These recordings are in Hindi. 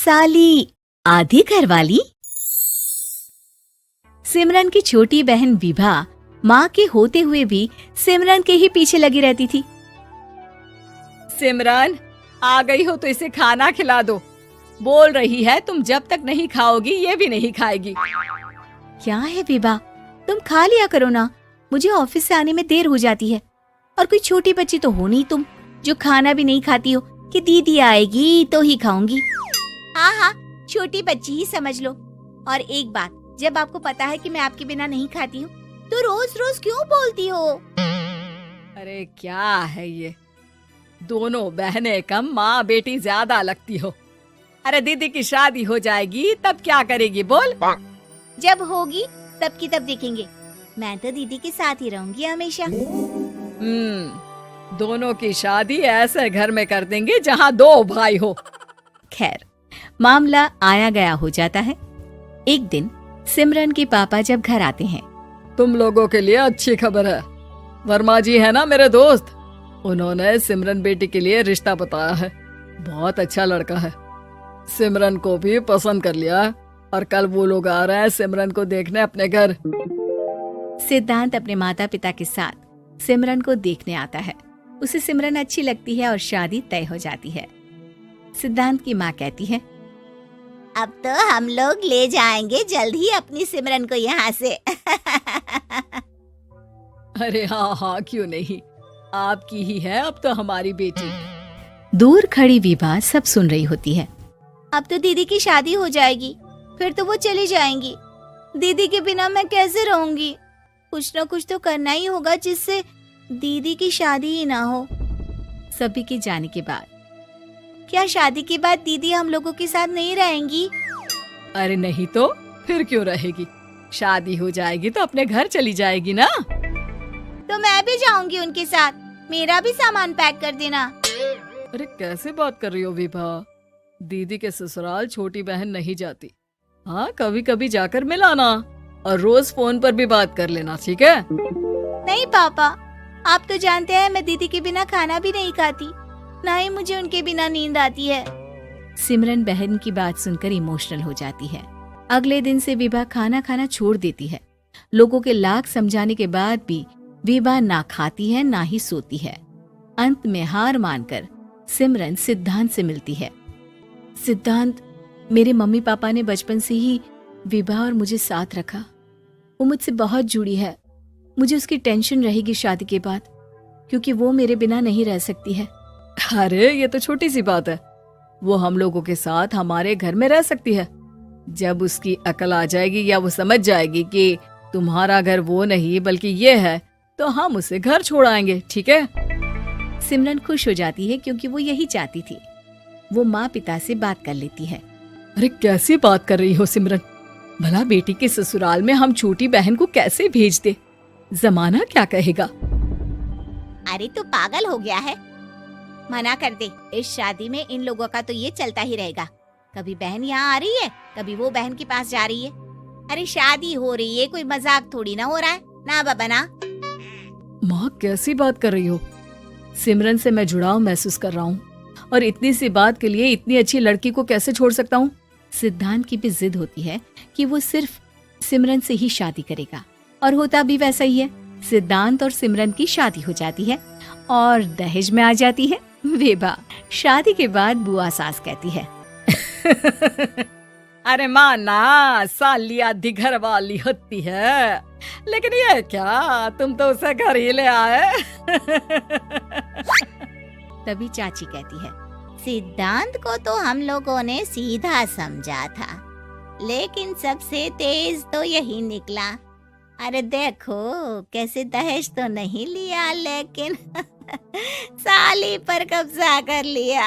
साली आधी घरवाली। सिमरन की छोटी बहन विभा माँ के होते हुए भी सिमरन के ही पीछे लगी रहती थी। सिमरन, आ गई हो तो इसे खाना खिला दो। बोल रही है तुम जब तक नहीं खाओगी ये भी नहीं खाएगी। क्या है विभा, तुम खा लिया करो ना, मुझे ऑफिस से आने में देर हो जाती है। और कोई छोटी बच्ची तो हो नहीं तुम जो खाना भी नहीं खाती हो कि दीदी आएगी तो ही खाऊंगी। हाँ हाँ, छोटी बच्ची ही समझ लो। और एक बात, जब आपको पता है कि मैं आपके बिना नहीं खाती हूँ तो रोज रोज क्यों बोलती हो? अरे क्या है ये, दोनों बहनें कम माँ बेटी ज्यादा लगती हो। अरे दीदी की शादी हो जाएगी तब क्या करेगी बोल? जब होगी तब की तब देखेंगे। मैं तो दीदी के साथ ही रहूंगी हमेशा। दोनों की शादी ऐसे घर में कर देंगे जहाँ दो भाई हो। खैर, मामला आया गया हो जाता है। एक दिन सिमरन के पापा जब घर आते हैं, तुम लोगों के लिए अच्छी खबर है। वर्मा जी है ना मेरे दोस्त, उन्होंने सिमरन बेटी के लिए रिश्ता बताया है। बहुत अच्छा लड़का है, सिमरन को भी पसंद कर लिया और कल वो लोग आ रहे हैं सिमरन को देखने अपने घर। सिद्धांत अपने माता पिता के साथ सिमरन को देखने आता है। उसे सिमरन अच्छी लगती है और शादी तय हो जाती है। सिद्धांत की माँ कहती है, अब तो हम लोग ले जाएंगे जल्द ही अपनी सिमरन को यहाँ से। अरे हाँ, क्यों नहीं, आपकी ही है अब तो हमारी बेटी। दूर खड़ी विभा सब सुन रही होती है। अब तो दीदी की शादी हो जाएगी, फिर तो वो चली जाएंगी। दीदी के बिना मैं कैसे रहूंगी? कुछ न कुछ तो करना ही होगा जिससे दीदी की शादी ही ना हो। सभी के जाने के बाद क्या शादी के बाद दीदी हम लोगों के साथ नहीं रहेंगी? अरे नहीं तो फिर क्यों रहेगी, शादी हो जाएगी तो अपने घर चली जाएगी ना। तो मैं भी जाऊंगी उनके साथ, मेरा भी सामान पैक कर देना। अरे कैसे बात कर रही हो विभा, दीदी के ससुराल छोटी बहन नहीं जाती। हाँ, कभी कभी जाकर मिलाना और रोज फोन पर भी बात कर लेना, ठीक है? नहीं पापा, आप तो जानते हैं मैं दीदी के बिना खाना भी नहीं खाती, ना ही मुझे उनके बिना नींद आती है। सिमरन बहन की बात सुनकर इमोशनल हो जाती है। अगले दिन से विभा खाना खाना छोड़ देती है। लोगों के लाख समझाने के बाद भी विभा ना खाती है ना ही सोती है। अंत में हार मानकर सिमरन सिद्धांत से मिलती है। सिद्धांत, मेरे मम्मी पापा ने बचपन से ही विभा और मुझे साथ रखा। वो मुझसे बहुत जुड़ी है। मुझे उसकी टेंशन रहेगी शादी के बाद, क्योंकि वो मेरे बिना नहीं रह सकती है। अरे ये तो छोटी सी बात है, वो हम लोगों के साथ हमारे घर में रह सकती है। जब उसकी अकल आ जाएगी या वो समझ जाएगी कि तुम्हारा घर वो नहीं बल्कि ये है, तो हम उसे घर छोड़ आएंगे, ठीक है? सिमरन खुश हो जाती है क्योंकि वो यही चाहती थी। वो माँ पिता से बात कर लेती है। अरे कैसी बात कर रही हो सिमरन, भला बेटी के ससुराल में हम छोटी बहन को कैसे भेज दे? जमाना क्या कहेगा? अरे तू पागल हो गया है, मना कर दे। इस शादी में इन लोगों का तो ये चलता ही रहेगा, कभी बहन यहाँ आ रही है, कभी वो बहन के पास जा रही है। अरे शादी हो रही है, कोई मजाक थोड़ी ना हो रहा है ना बाबा ना। माँ कैसी बात कर रही हो? सिमरन से मैं जुड़ाव महसूस कर रहा हूँ और इतनी सी बात के लिए इतनी अच्छी लड़की को कैसे छोड़ सकता हूँ? सिद्धांत की भी जिद होती है कि वो सिर्फ सिमरन से ही शादी करेगा, और होता भी वैसा ही है। सिद्धांत और सिमरन की शादी हो जाती है और दहेज में आ जाती है विभा। शादी के बाद बुआ सास कहती है, अरे माँ ना, साली आधी घर वाली होती है, लेकिन ये क्या, तुम तो उसे घर ही ले आए। तभी चाची कहती है, सिद्धांत को तो हम लोगों ने सीधा समझा था, लेकिन सबसे तेज तो यही निकला। अरे देखो कैसे दहेज तो नहीं लिया, लेकिन साली पर कब्जा कर लिया।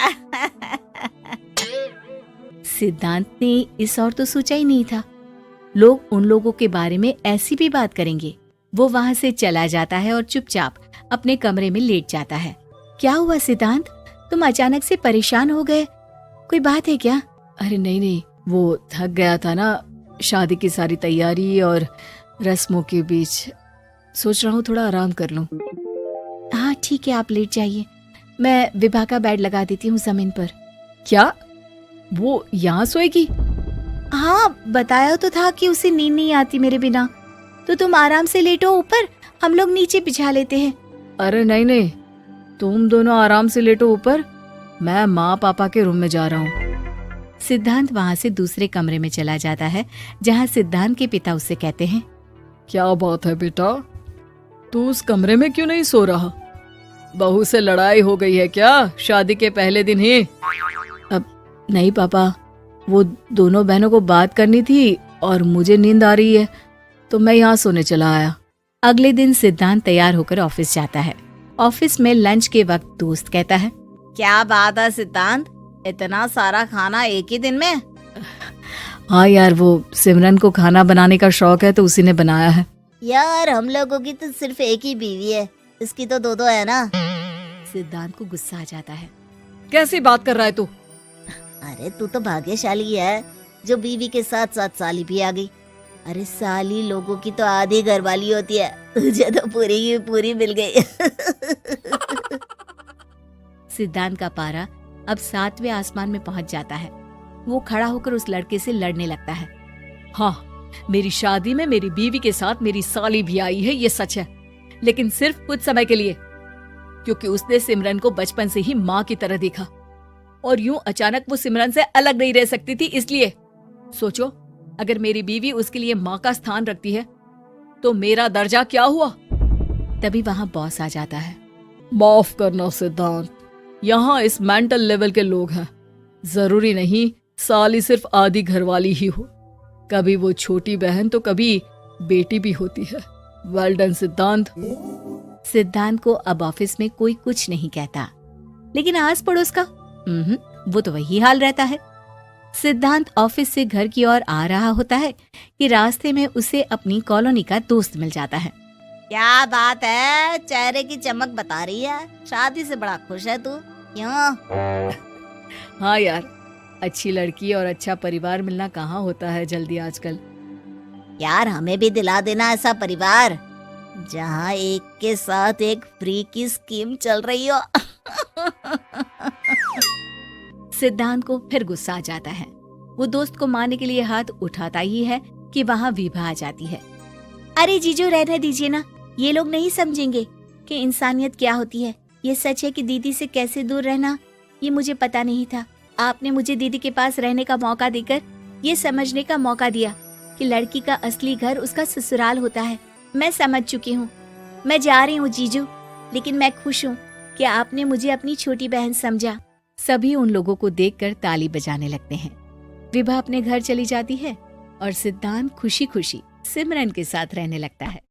सिद्धांत ने इस और तो सोचा ही नहीं था, लोग उन लोगों के बारे में ऐसी भी बात करेंगे। वो वहाँ से चला जाता है और चुपचाप अपने कमरे में लेट जाता है। क्या हुआ सिद्धांत, तुम अचानक से परेशान हो गए, कोई बात है क्या? अरे नहीं, वो थक गया था ना, शादी की सारी तैयारी और रस्मों के बीच, सोच रहा हूँ थोड़ा आराम कर लूं। हाँ ठीक है, आप लेट जाइए, मैं विभा का बेड लगा देती हूँ जमीन पर। क्या? वो यहाँ सोएगी? हाँ, बताया तो था कि उसे नींद नहीं आती मेरे बिना। तो तुम आराम से लेटो ऊपर, हम लोग नीचे बिछा लेते हैं। अरे नहीं नहीं, तुम दोनों आराम से लेटो ऊपर, मैं माँ पापा के रूम में जा रहा हूँ। सिद्धांत वहाँ से दूसरे कमरे में चला जाता है, जहाँ सिद्धांत के पिता उससे कहते हैं, क्या बात है बेटा, तू उस कमरे में क्यों नहीं सो रहा? बहू से लड़ाई हो गई है क्या शादी के पहले दिन ही? अब नहीं पापा, वो दोनों बहनों को बात करनी थी और मुझे नींद आ रही है, तो मैं यहाँ सोने चला आया। अगले दिन सिद्धांत तैयार होकर ऑफिस जाता है। ऑफिस में लंच के वक्त दोस्त कहता है, क्या बात है सिद्धांत, इतना सारा खाना एक ही दिन में? हाँ यार, वो सिमरन को खाना बनाने का शौक है तो उसी ने बनाया है। यार हम लोगों की तो सिर्फ एक ही बीवी है, इसकी तो दो है ना। सिद्धांत को गुस्सा आ जाता है। कैसी बात कर रहा है तू? अरे तू तो भाग्यशाली है जो बीवी के साथ साथ साली भी आ गई। अरे साली लोगों की तो आधी घरवाली होती है, तुझे तो पूरी की पूरी मिल गई। सिद्धांत का पारा अब 7वें आसमान में पहुंच जाता है। वो खड़ा होकर उस लड़के से लड़ने लगता है। हाँ, मेरी शादी में मेरी बीवी के साथ मेरी साली भी आई है, ये सच है, लेकिन सिर्फ कुछ समय के लिए, क्योंकि उसने सिमरन को बचपन से ही माँ की तरह देखा और यूं अचानक वो सिमरन से अलग नहीं रह सकती थी। इसलिए सोचो, अगर मेरी बीवी उसके लिए माँ का स्थान रखती है तो मेरा दर्जा क्या हुआ? तभी वहाँ बॉस आ जाता है। माफ करना सिद्धांत, यहाँ इस मेंटल लेवल के लोग हैं, जरूरी नहीं साली सिर्फ आधी घरवाली ही हो, कभी वो छोटी बहन तो कभी बेटी भी होती है। वेल डन सिद्धांत। सिद्धांत को अब ऑफिस में कोई कुछ नहीं कहता, लेकिन आस पड़ोस का वो तो वही हाल रहता है। सिद्धांत ऑफिस से घर की ओर आ रहा होता है कि रास्ते में उसे अपनी कॉलोनी का दोस्त मिल जाता है। क्या बात है, चेहरे की चमक बता रही है, शादी से बड़ा खुश है तू, क्यों? हाँ यार, अच्छी लड़की और अच्छा परिवार मिलना कहाँ होता है जल्दी आजकल। यार हमें भी दिला देना ऐसा परिवार जहाँ एक के साथ एक फ्री की स्कीम चल रही हो। सिद्धांत को फिर गुस्सा आ जाता है। वो दोस्त को मारने के लिए हाथ उठाता ही है कि वहाँ विभा आ जाती है। अरे जीजू, रहने दीजिए ना, ये लोग नहीं समझेंगे कि इंसानियत क्या होती है। ये सच है कि दीदी से कैसे दूर रहना, ये मुझे पता नहीं था। आपने मुझे दीदी के पास रहने का मौका देकर ये समझने का मौका दिया कि लड़की का असली घर उसका ससुराल होता है। मैं समझ चुकी हूँ, मैं जा रही हूँ जीजू, लेकिन मैं खुश हूँ कि आपने मुझे अपनी छोटी बहन समझा। सभी उन लोगों को देखकर ताली बजाने लगते हैं। विभा अपने घर चली जाती है और सिद्धांत खुशी खुशी सिमरन के साथ रहने लगता है।